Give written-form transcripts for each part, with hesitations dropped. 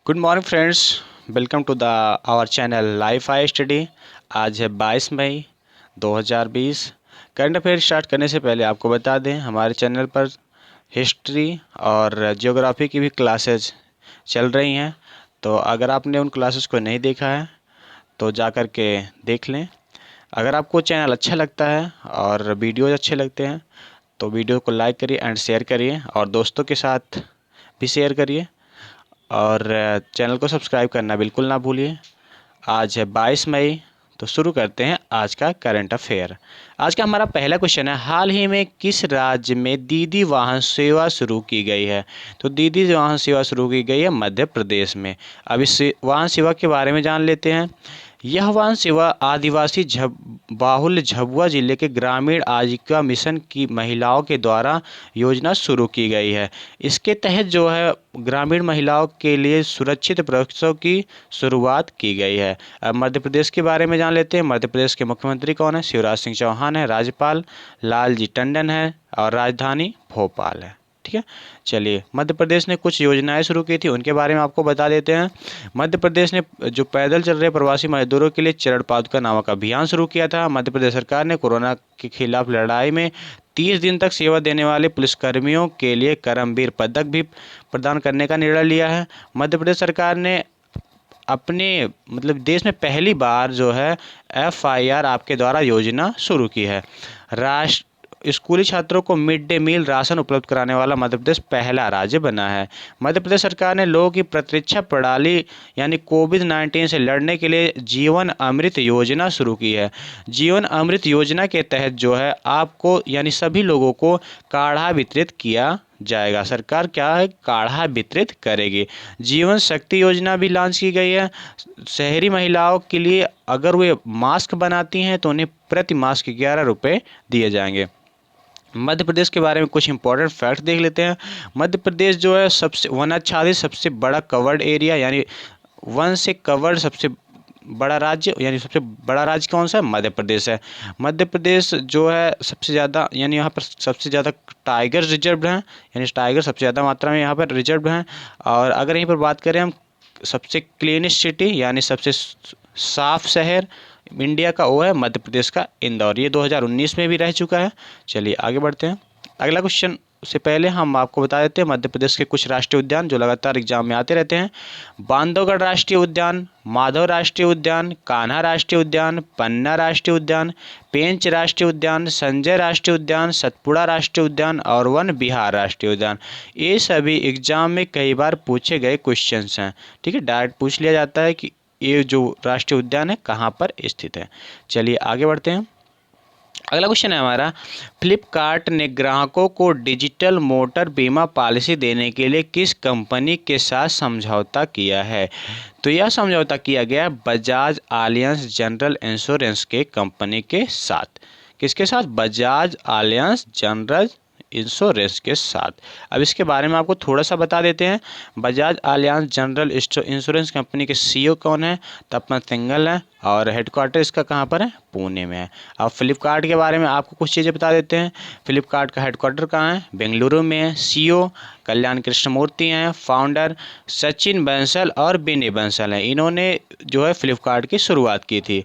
Good morning friends. Welcome to the our channel life I study. आज है 22 मई 2020। Current affair start करने से पहले आपको बता दें, हमारे चैनल पर हिस्ट्री और ज्योग्राफी की भी क्लासेज चल रही हैं। तो अगर आपने उन क्लासेस को नहीं देखा है तो जा कर के देख लें। अगर आपको चैनल अच्छा लगता है और वीडियोज़ अच्छे लगते हैं तो वीडियो को लाइक करिए एंड शेयर करिए और दोस्तों के साथ भी शेयर करिए और चैनल को सब्सक्राइब करना बिल्कुल ना भूलिए। आज है 22 मई, तो शुरू करते हैं आज का करंट अफेयर। आज का हमारा पहला क्वेश्चन है, हाल ही में किस राज्य में दीदी वाहन सेवा शुरू की गई है? तो दीदी वाहन सेवा शुरू की गई है मध्य प्रदेश में। अब इस वाहन सेवा के बारे में जान लेते हैं। यह वाहन सेवा आदिवासी बाहुल्य झाबुआ जिले के ग्रामीण आजीविका मिशन की महिलाओं के द्वारा योजना शुरू की गई है। इसके तहत जो है ग्रामीण महिलाओं के लिए सुरक्षित प्रसव की शुरुआत की गई है। अब मध्य प्रदेश के बारे में जान लेते हैं। मध्य प्रदेश के मुख्यमंत्री कौन है? शिवराज सिंह चौहान है। राज्यपाल लालजी टंडन है और राजधानी भोपाल है। ठीक है, चलिए मध्य प्रदेश ने कुछ योजनाएं शुरू की थी, उनके बारे में आपको बता देते हैं। मध्य प्रदेश ने जो पैदल चल रहे प्रवासी मजदूरों के लिए चरण पादुका नामक अभियान शुरू किया था। मध्य प्रदेश सरकार ने कोरोना के खिलाफ लड़ाई में 30 दिन तक सेवा देने वाले पुलिसकर्मियों के लिए करमवीर पदक भी प्रदान करने का निर्णय लिया है। मध्य प्रदेश सरकार ने अपने देश में पहली बार जो है FIR आपके द्वारा योजना शुरू की है। राष्ट्र स्कूली छात्रों को मिड डे मील राशन उपलब्ध कराने वाला मध्य प्रदेश पहला राज्य बना है। मध्य प्रदेश सरकार ने लोगों की प्रतिरक्षा प्रणाली यानी कोविड-19 से लड़ने के लिए जीवन अमृत योजना शुरू की है। जीवन अमृत योजना के तहत जो है आपको यानी सभी लोगों को काढ़ा वितरित किया जाएगा। सरकार क्या है, काढ़ा वितरित करेगी। जीवन शक्ति योजना भी लॉन्च की गई है। शहरी महिलाओं के लिए अगर वे मास्क बनाती हैं तो उन्हें प्रति मास्क 11 रुपये दिए जाएंगे। मध्य प्रदेश के बारे में कुछ इंपॉर्टेंट फैक्ट देख लेते हैं। मध्य प्रदेश जो है सबसे वनाच्छादित सबसे बड़ा कवर्ड एरिया यानी वन से कवर्ड सबसे बड़ा राज्य यानी सबसे बड़ा राज्य कौन सा है? मध्य प्रदेश है। मध्य प्रदेश जो है सबसे ज़्यादा यानी यहाँ पर सबसे ज़्यादा टाइगर रिजर्व हैं, यानी टाइगर सबसे ज़्यादा मात्रा में यहाँ पर रिजर्व हैं। और अगर यहीं पर बात करें हम सबसे क्लीनेस्ट सिटी यानी सबसे साफ शहर इंडिया का, वो है मध्य प्रदेश का इंदौर। ये 2019 में भी रह चुका है। चलिए आगे बढ़ते हैं। अगला क्वेश्चन से पहले हम आपको बता देते हैं मध्य प्रदेश के कुछ राष्ट्रीय उद्यान जो लगातार एग्जाम में आते रहते हैं। बांधवगढ़ राष्ट्रीय उद्यान, माधव राष्ट्रीय उद्यान, कान्हा राष्ट्रीय उद्यान, पन्ना राष्ट्रीय उद्यान, पेंच राष्ट्रीय उद्यान, संजय राष्ट्रीय उद्यान, सतपुड़ा राष्ट्रीय उद्यान और वन विहार राष्ट्रीय उद्यान। ये सभी एग्जाम में कई बार पूछे गए क्वेश्चंस हैं। ठीक है, डायरेक्ट पूछ लिया जाता है कि ये जो राष्ट्रीय उद्यान है कहाँ पर स्थित है। चलिए आगे बढ़ते हैं। अगला क्वेश्चन है हमारा, फ्लिपकार्ट ने ग्राहकों को डिजिटल मोटर बीमा पॉलिसी देने के लिए किस कंपनी के साथ समझौता किया है? तो यह समझौता किया गया बजाज आलियांज जनरल इंश्योरेंस के कंपनी के साथ। किसके साथ? बजाज आलियांज जनरल इंश्योरेंस के साथ। अब इसके बारे में आपको थोड़ा सा बता देते हैं। Bajaj Allianz general insurance company के CEO कौन है? तपन सिंघल है और हेडक्वार्टर इसका कहाँ पर है? पुणे में है। अब फ्लिपकार्ट के बारे में आपको कुछ चीज़ें बता देते हैं। फ्लिपकार्ट का हेडक्वार्टर कहाँ है? बेंगलुरु में है। CEO कल्याण कृष्णमूर्ति हैं। फाउंडर सचिन बंसल और बिनी बंसल हैं। इन्होंने जो है फ्लिपकार्ट की शुरुआत की थी।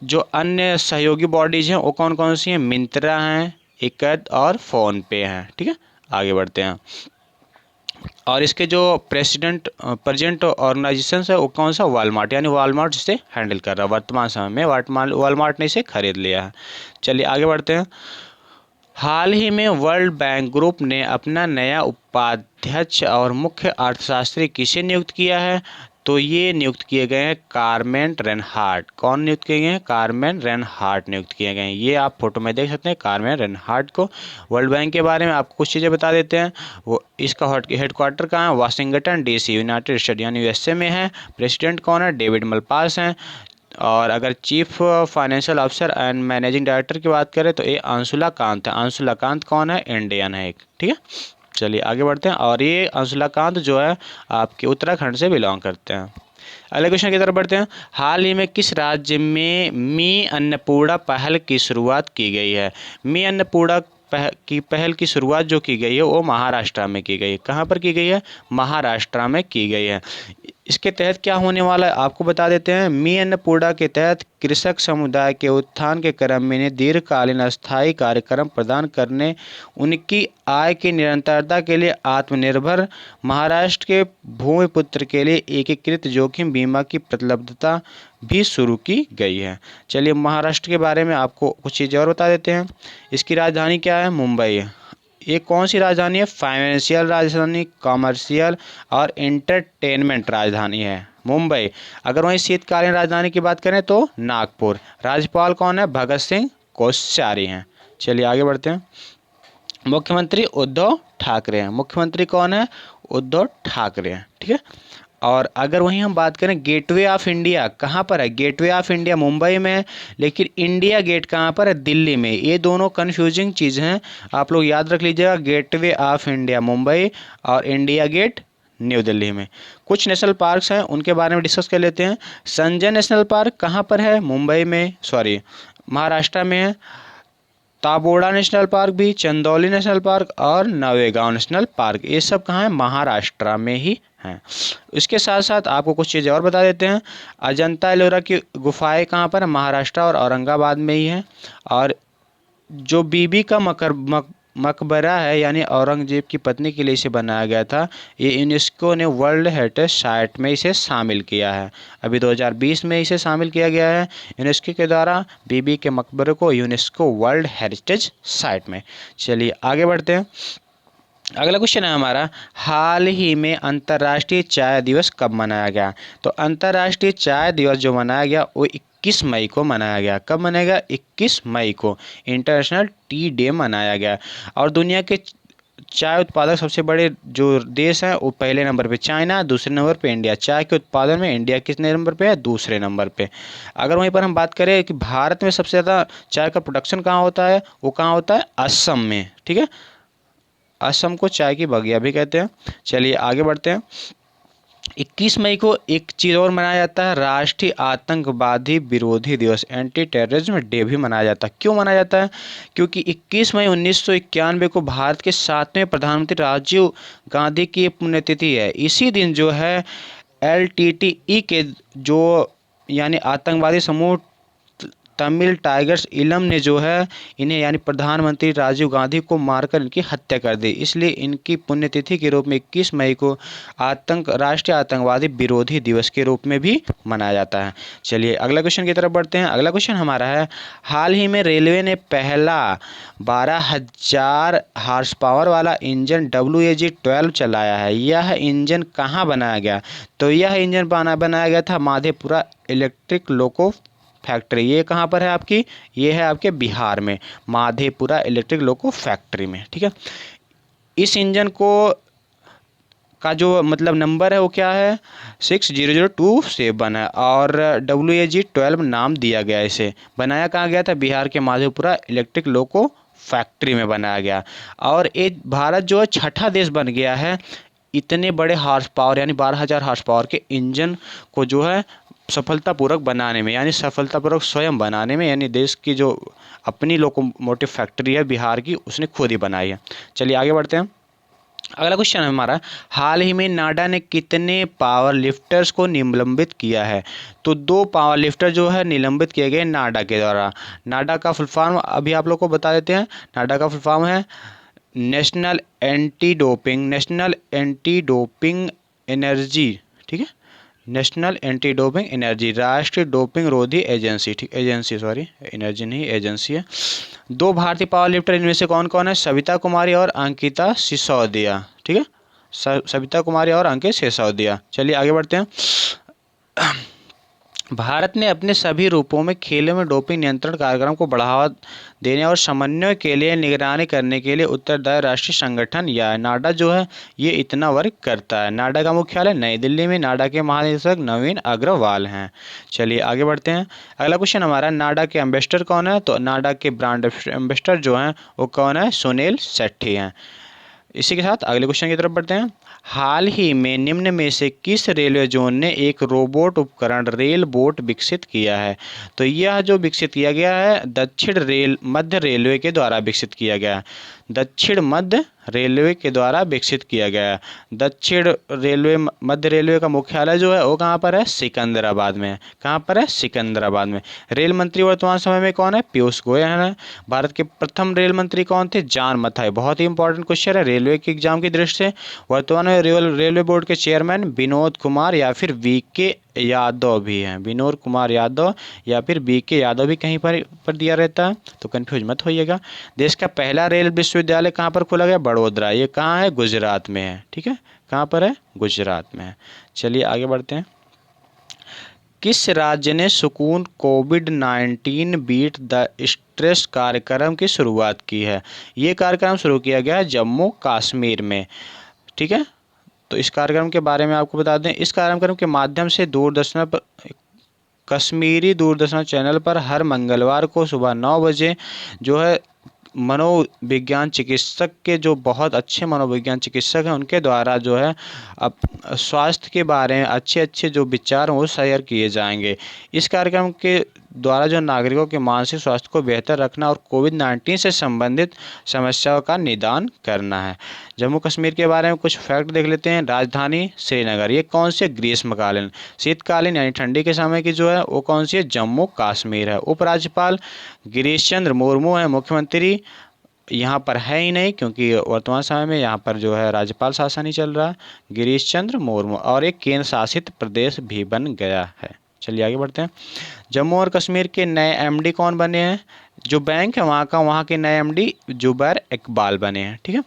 जो अन्य सहयोगी बॉडीज़ हैं वो कौन कौन सी हैं? मिंत्रा हैं, इकत और फ़ोन पे हैं। ठीक है, आगे बढ़ते हैं। और इसके जो प्रेजेंट ऑर्गेनाइजेशन है वो कौन सा? वॉलमार्ट, यानी वॉलमार्ट इसे हैंडल कर रहा है वर्तमान समय में। वॉलमार्ट ने इसे खरीद लिया है। चलिए आगे बढ़ते हैं। हाल ही में वर्ल्ड बैंक ग्रुप ने अपना नया उपाध्यक्ष और मुख्य अर्थशास्त्री किसे नियुक्त किया है? तो ये नियुक्त किए गए हैं कारमेन रेनहार्ट। कौन नियुक्त किए गए हैं? कारमेन रेनहार्ट नियुक्त किए गए हैं। ये आप फोटो में देख सकते हैं कारमेन रेनहार्ट को। वर्ल्ड बैंक के बारे में आपको कुछ चीज़ें बता देते हैं। वो इसका हेडक्वार्टर कहाँ है? वाशिंगटन DC यूनाइटेड स्टेट यानी USA में है। प्रेसिडेंट कौन है? डेविड मलपास हैं। और अगर chief financial officer and managing director की बात करें तो ये अंशुला कांत है। अंशुला कांत कौन है? इंडियन है एक। ठीक है, चलिए आगे बढ़ते हैं। और ये अंशुला कांत जो है आपके उत्तराखंड से बिलोंग करते हैं। अगले क्वेश्चन की तरफ बढ़ते हैं। हाल ही में किस राज्य में मी अन्नपूर्णा पहल की शुरुआत की गई है? मी अन्नपूर्णा की पहल की शुरुआत जो की गई है वो महाराष्ट्र में की गई है। कहाँ पर की गई है? महाराष्ट्र में की गई है। इसके तहत क्या होने वाला है आपको बता देते हैं। मी अन्नपूर्णा के तहत कृषक समुदाय के उत्थान के क्रम में दीर्घकालीन अस्थायी कार्यक्रम प्रदान करने, उनकी आय की निरंतरता के लिए आत्मनिर्भर महाराष्ट्र के भूमिपुत्र के लिए एकीकृत जोखिम बीमा की उपलब्धता भी शुरू की गई है। चलिए महाराष्ट्र के बारे में आपको कुछ चीज़ें और बता देते हैं। इसकी राजधानी क्या है? मुंबई है। ये कौन सी राजधानी है? फाइनेंशियल राजधानी, कॉमर्शियल और एंटरटेनमेंट राजधानी है मुंबई। अगर वहीं शीतकालीन राजधानी की बात करें तो नागपुर। राज्यपाल कौन है? भगत सिंह कोश्यारी हैं। चलिए आगे बढ़ते हैं। मुख्यमंत्री उद्धव ठाकरे हैं। मुख्यमंत्री कौन है? उद्धव ठाकरे हैं। ठीक है। और अगर वहीं हम बात करें गेटवे ऑफ इंडिया कहाँ पर है? गेटवे ऑफ इंडिया मुंबई में है, लेकिन इंडिया गेट कहाँ पर है? दिल्ली में। ये दोनों कन्फ्यूजिंग चीज़ हैं, आप लोग याद रख लीजिएगा। गेटवे ऑफ इंडिया मुंबई और इंडिया गेट न्यू दिल्ली में। कुछ नेशनल पार्क्स हैं, उनके बारे में डिस्कस कर लेते हैं। संजय नेशनल पार्क कहाँ पर है? मुंबई में, सॉरी महाराष्ट्र में है। ताबोड़ा नेशनल पार्क भी, चंदौली नेशनल पार्क और नवेगांव नेशनल पार्क, ये सब कहाँ है? महाराष्ट्र में ही हैं। इसके साथ साथ आपको कुछ चीज़ें और बता देते हैं। अजंता एलोरा की गुफाएं कहाँ पर है? महाराष्ट्र और औरंगाबाद में ही है। और जो बीबी का मकबरा है, यानी औरंगजेब की पत्नी के लिए इसे बनाया गया था, ये यूनेस्को ने वर्ल्ड हेरिटेज साइट में इसे शामिल किया है। अभी 2020 में इसे शामिल किया गया है यूनेस्को के द्वारा, बीबी के मकबरे को यूनेस्को वर्ल्ड हेरिटेज साइट में। चलिए आगे बढ़ते हैं। अगला क्वेश्चन है हमारा, हाल ही में अंतर्राष्ट्रीय चाय दिवस कब मनाया गया? तो अंतर्राष्ट्रीय चाय दिवस जो मनाया गया वो 21 मई को मनाया गया। कब मनाया गया? 21 मई को इंटरनेशनल टी डे मनाया गया। और दुनिया के चाय उत्पादक सबसे बड़े जो देश हैं वो पहले नंबर पे चाइना, दूसरे नंबर पे इंडिया। चाय के उत्पादन में इंडिया कितने नंबर पे है? दूसरे नंबर पे। अगर वहीं पर हम बात करें कि भारत में सबसे ज़्यादा चाय का प्रोडक्शन कहाँ होता है, वो कहाँ होता है? असम में। ठीक है, असम को चाय की बगिया भी कहते हैं। चलिए आगे बढ़ते हैं। 21 मई को एक चीज़ और मनाया जाता है, राष्ट्रीय आतंकवादी विरोधी दिवस, एंटी टेररिज्म डे भी मनाया जाता है। क्यों मनाया जाता है? क्योंकि 21 मई 1991 को भारत के 7वें प्रधानमंत्री राजीव गांधी की पुण्यतिथि है। इसी दिन जो है LTTE के जो यानी आतंकवादी समूह तमिल टाइगर्स इलम ने जो है इन्हें यानी प्रधानमंत्री राजीव गांधी को मारकर इनकी हत्या कर दी। इसलिए इनकी पुण्यतिथि के रूप में 21 मई को राष्ट्रीय आतंकवादी विरोधी दिवस के रूप में भी मनाया जाता है। चलिए अगला क्वेश्चन की तरफ बढ़ते हैं। अगला क्वेश्चन हमारा है, हाल ही में रेलवे ने पहला 12,000 हार्स पावर वाला इंजन WAG-12 चलाया है। यह इंजन कहाँ बनाया गया? तो यह इंजन बनाया गया था माधेपुरा इलेक्ट्रिक लोको फैक्ट्री। ये कहाँ पर है आपकी? ये है आपके बिहार में, माधेपुरा इलेक्ट्रिक लोको फैक्ट्री में। ठीक है, इस इंजन को का जो मतलब नंबर है वो क्या है? 6002 है और WAG-12 नाम दिया गया। इसे बनाया कहाँ गया था? बिहार के माधेपुरा इलेक्ट्रिक लोको फैक्ट्री में बनाया गया। और ये भारत जो है छठा देश बन गया है इतने बड़े हार्स पावर यानी 12,000 हार्स पावर के इंजन को जो है सफलतापूर्वक बनाने में, यानी सफलतापूर्वक स्वयं बनाने में, यानी देश की जो अपनी लोकोमोटिव फैक्ट्री है बिहार की उसने खुद ही बनाई है। चलिए आगे बढ़ते हैं। अगला क्वेश्चन है हमारा, हाल ही में नाडा ने कितने पावर लिफ्टर्स को निलंबित किया है? तो 2 पावर लिफ्टर जो है निलंबित किए गए नाडा के द्वारा। नाडा का फुल फॉर्म अभी आप लोग को बता देते हैं। नाडा का फुल फॉर्म है नेशनल एंटी डोपिंग एनर्जी। ठीक है, नेशनल एंटी डोपिंग एनर्जी, राष्ट्रीय डोपिंग रोधी एजेंसी। ठीक, एजेंसी सॉरी, एनर्जी नहीं एजेंसी है। 2 भारतीय पावर लिफ्टर इनमें से कौन कौन है? सविता कुमारी और अंकिता सिसोदिया। ठीक है, सविता कुमारी और अंकित सिसोदिया। चलिए आगे बढ़ते हैं। भारत ने अपने सभी रूपों में खेलों में डोपिंग नियंत्रण कार्यक्रम को बढ़ावा देने और समन्वय के लिए निगरानी करने के लिए उत्तरदायी राष्ट्रीय संगठन या नाडा जो है ये इतना वर्क करता है। नाडा का मुख्यालय नई दिल्ली में। नाडा के महानिदेशक नवीन अग्रवाल हैं। चलिए आगे बढ़ते हैं। अगला क्वेश्चन हमारा, नाडा के एम्बेसडर कौन है? तो नाडा के ब्रांड एम्बेसडर जो हैं वो कौन है? सुनील शेट्टी हैं। इसी के साथ अगले क्वेश्चन की तरफ बढ़ते हैं। हाल ही में निम्न में से किस रेलवे जोन ने एक रोबोट उपकरण रेल बोट विकसित किया है? तो यह जो विकसित किया गया है दक्षिण मध्य रेलवे के द्वारा विकसित किया गया है। दक्षिण मध्य रेलवे के द्वारा विकसित किया गया है। दक्षिण रेलवे मध्य रेलवे का मुख्यालय जो है वो कहाँ पर है? सिकंदराबाद में है। कहाँ पर है? सिकंदराबाद में। रेल मंत्री वर्तमान समय में कौन है? पीयूष गोयल है। भारत के प्रथम रेल मंत्री कौन थे? जॉन मथाई। बहुत ही इंपॉर्टेंट क्वेश्चन है रेलवे के एग्जाम की दृष्टि से। वर्तमान में रेलवे बोर्ड के चेयरमैन विनोद कुमार या फिर वीके यादव भी हैं। विनोद कुमार यादव या फिर वीके यादव भी कहीं पर दिया रहता है, तो कंफ्यूज मत होइएगा। देश का पहला रेल विश्वविद्यालय कहाँ पर खोला गया? बड़ोदरा। ये कहाँ है? गुजरात में है। ठीक है, कहाँ पर है? गुजरात में है। चलिए आगे बढ़ते हैं। किस राज्य ने सुकून कोविड-19 बीट द स्ट्रेस कार्यक्रम की शुरुआत की है? ये कार्यक्रम शुरू किया गया है जम्मू कश्मीर में। ठीक है, तो इस कार्यक्रम के बारे में आपको बता दें, इस कार्यक्रम के माध्यम से दूरदर्शन पर कश्मीरी दूरदर्शन चैनल पर हर मंगलवार को सुबह 9 बजे जो है मनोविज्ञान चिकित्सक के जो बहुत अच्छे मनोविज्ञान चिकित्सक हैं उनके द्वारा जो है अब स्वास्थ्य के बारे में अच्छे अच्छे जो विचार हैं वो शेयर किए जाएंगे। इस कार्यक्रम के द्वारा जो नागरिकों के मानसिक स्वास्थ्य को बेहतर रखना और कोविड-19 से संबंधित समस्याओं का निदान करना है। जम्मू कश्मीर के बारे में कुछ फैक्ट देख लेते हैं। राजधानी श्रीनगर, ये कौन से? ग्रीष्मकालीन। शीतकालीन यानी ठंडी के समय की जो है वो कौन सी है? जम्मू कश्मीर है। उपराज्यपाल गिरीश चंद्र मुर्मू है। मुख्यमंत्री यहाँ पर है ही नहीं क्योंकि वर्तमान समय में यहाँ पर जो है राज्यपाल शासन ही चल रहा है। गिरीश चंद्र मुर्मू। और एक केंद्र शासित प्रदेश भी बन गया है। चलिए आगे बढ़ते हैं। जम्मू और कश्मीर के नए एमडी कौन बने हैं? जो बैंक है वहाँ के नए एमडी जुबैर इकबाल बने हैं। ठीक है,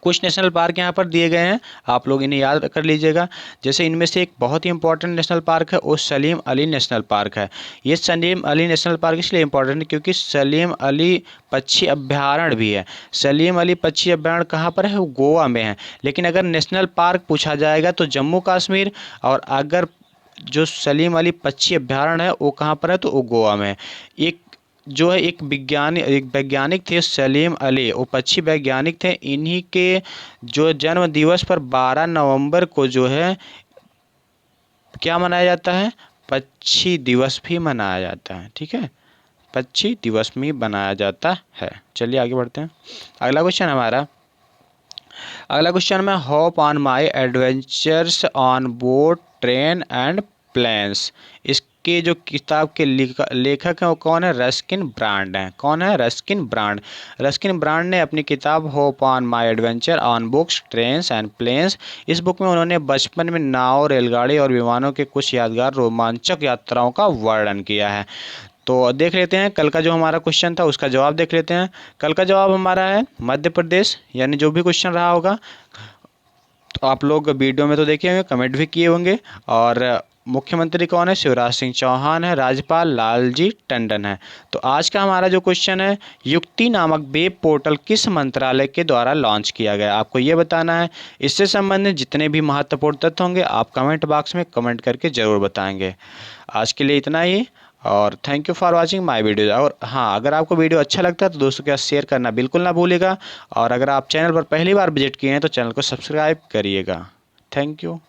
कुछ नेशनल पार्क यहाँ पर दिए गए हैं, आप लोग इन्हें याद कर लीजिएगा। जैसे इनमें से एक बहुत ही इंपॉर्टेंट नेशनल पार्क है वो सलीम अली नेशनल पार्क है। ये सलीम अली नेशनल पार्क इसलिए इंपॉर्टेंट है क्योंकि सलीम अली पक्षी अभ्यारण्य भी है। सलीम अली पक्षी अभ्यारण्य कहाँ पर है? वो गोवा में है। लेकिन अगर नेशनल पार्क पूछा जाएगा तो जम्मू कश्मीर, और अगर जो सलीम अली पक्षी अभ्यारण्य है वो कहाँ पर है? तो वो गोवा में है। एक वैज्ञानिक थे सलीम अली, वो पक्षी वैज्ञानिक थे। इन्हीं के जो जन्म दिवस पर 12 नवंबर को जो है क्या मनाया जाता है? पक्षी दिवस भी मनाया जाता है। ठीक है, पक्षी दिवस भी मनाया जाता है। चलिए आगे बढ़ते हैं। अगला क्वेश्चन में hop on my adventures on boat train and planes, इसके जो किताब के लेखक हैं वो कौन है? रस्किन ब्रांड हैं। कौन है? Ruskin brand. रस्किन ब्रांड ने अपनी किताब hop on my adventure on books trains and planes, इस बुक में उन्होंने बचपन में नाव, रेलगाड़ी और विमानों के कुछ यादगार रोमांचक यात्राओं का वर्णन किया है। तो देख लेते हैं कल का जो हमारा क्वेश्चन था उसका जवाब देख लेते हैं। कल का जवाब हमारा है मध्य प्रदेश, यानी जो भी क्वेश्चन रहा होगा तो आप लोग वीडियो में तो देखे होंगे, कमेंट भी किए होंगे। और मुख्यमंत्री कौन है? शिवराज सिंह चौहान है। राज्यपाल लालजी टंडन है। तो आज का हमारा जो क्वेश्चन है, युक्ति नामक वेब पोर्टल किस मंत्रालय के द्वारा लॉन्च किया गया? आपको ये बताना है। इससे संबंधित जितने भी महत्वपूर्ण तथ्य होंगे आप कमेंट बॉक्स में कमेंट करके ज़रूर बताएंगे। आज के लिए इतना ही, और thank you for watching my video. और हाँ, अगर आपको वीडियो अच्छा लगता है तो दोस्तों के साथ शेयर करना बिल्कुल ना भूलिएगा। और अगर आप चैनल पर पहली बार विजिट किए हैं तो चैनल को सब्सक्राइब करिएगा। Thank you.